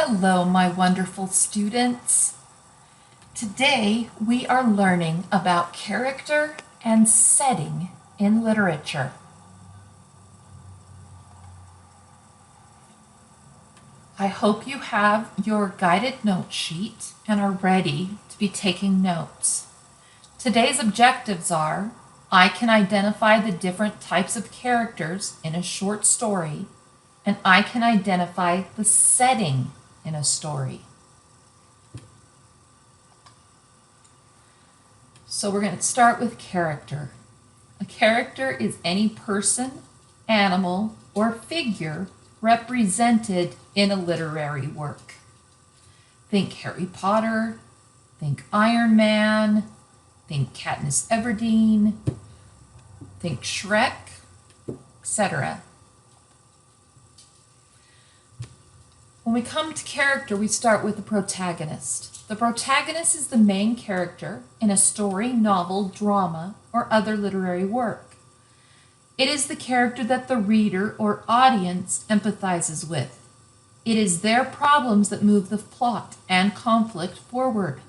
Hello, my wonderful students. Today we are learning about character and setting in literature. I hope you have your guided note sheet and are ready to be taking notes. Today's objectives are: I can identify the different types of characters in a short story, and I can identify the setting in a story. So we're going to start with character. A character is any person, animal, or figure represented in a literary work. Think Harry Potter, think Iron Man, think Katniss Everdeen, think Shrek, etc. When we come to character, we start with the protagonist. The protagonist is the main character in a story, novel, drama, or other literary work. It is the character that the reader or audience empathizes with. It is their problems that move the plot and conflict forward.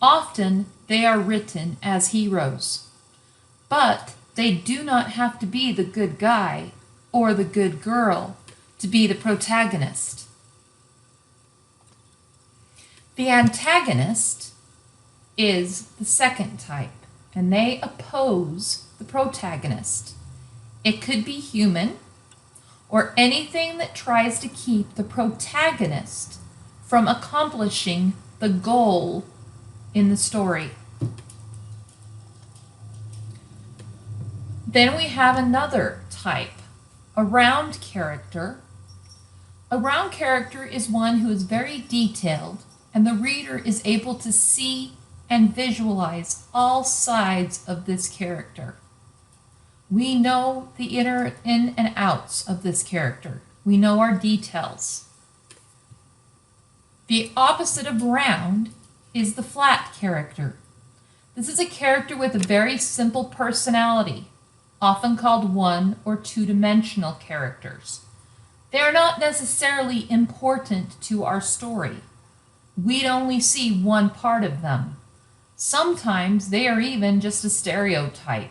Often, they are written as heroes, but they do not have to be the good guy or the good girl to be the protagonist. The antagonist is the second type, and they oppose the protagonist. It could be human or anything that tries to keep the protagonist from accomplishing the goal in the story. Then we have another type, a round character. A round character is one who is very detailed, and the reader is able to see and visualize all sides of this character. We know the in and outs of this character. We know our details. The opposite of round is the flat character. This is a character with a very simple personality, often called one- or two-dimensional characters. They are not necessarily important to our story. We'd only see one part of them. Sometimes they are even just a stereotype.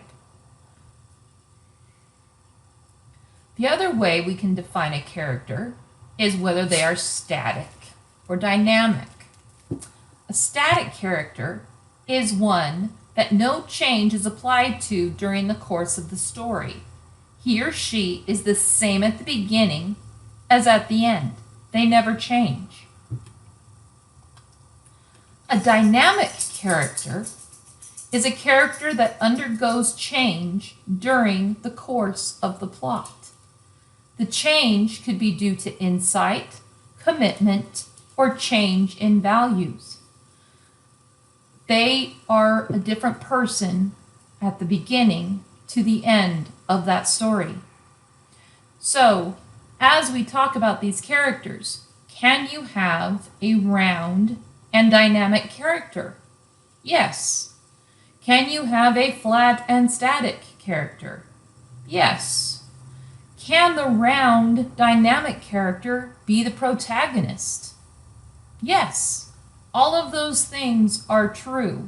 The other way we can define a character is whether they are static or dynamic. A static character is one that no change is applied to during the course of the story. He or she is the same at the beginning as at the end. They never change. A dynamic character is a character that undergoes change during the course of the plot. The change could be due to insight, commitment, or change in values. They are a different person at the beginning to the end of that story. So, as we talk about these characters, can you have a round and dynamic character? Yes. Can you have a flat and static character? Yes. Can the round dynamic character be the protagonist? Yes. All of those things are true.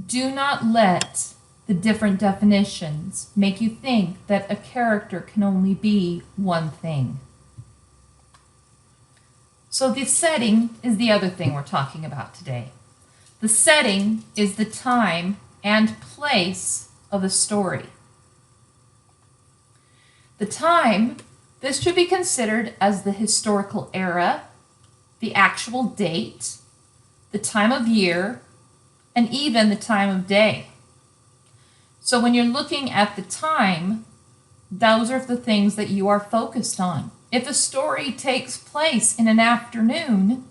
Do not let the different definitions make you think that a character can only be one thing. So the setting is the other thing we're talking about today. The setting is the time and place of a story. The time, this should be considered as the historical era, the actual date, the time of year, and even the time of day. So when you're looking at the time, those are the things that you are focused on. If a story takes place in an afternoon,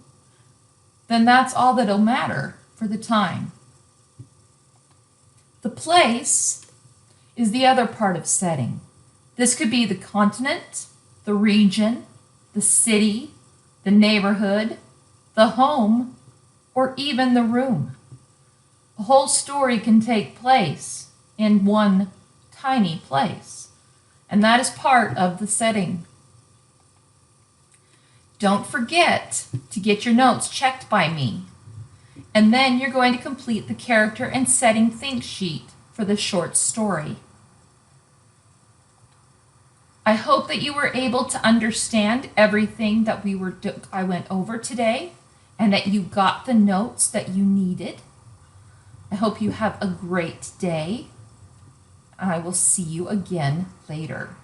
then that's all that'll matter for the time. The place is the other part of setting. This could be the continent, the region, the city, the neighborhood, the home, or even the room. A whole story can take place in one tiny place, and that is part of the setting. Don't forget to get your notes checked by me. And then you're going to complete the character and setting think sheet for the short story. I hope that you were able to understand everything that I went over today and that you got the notes that you needed. I hope you have a great day. I will see you again later.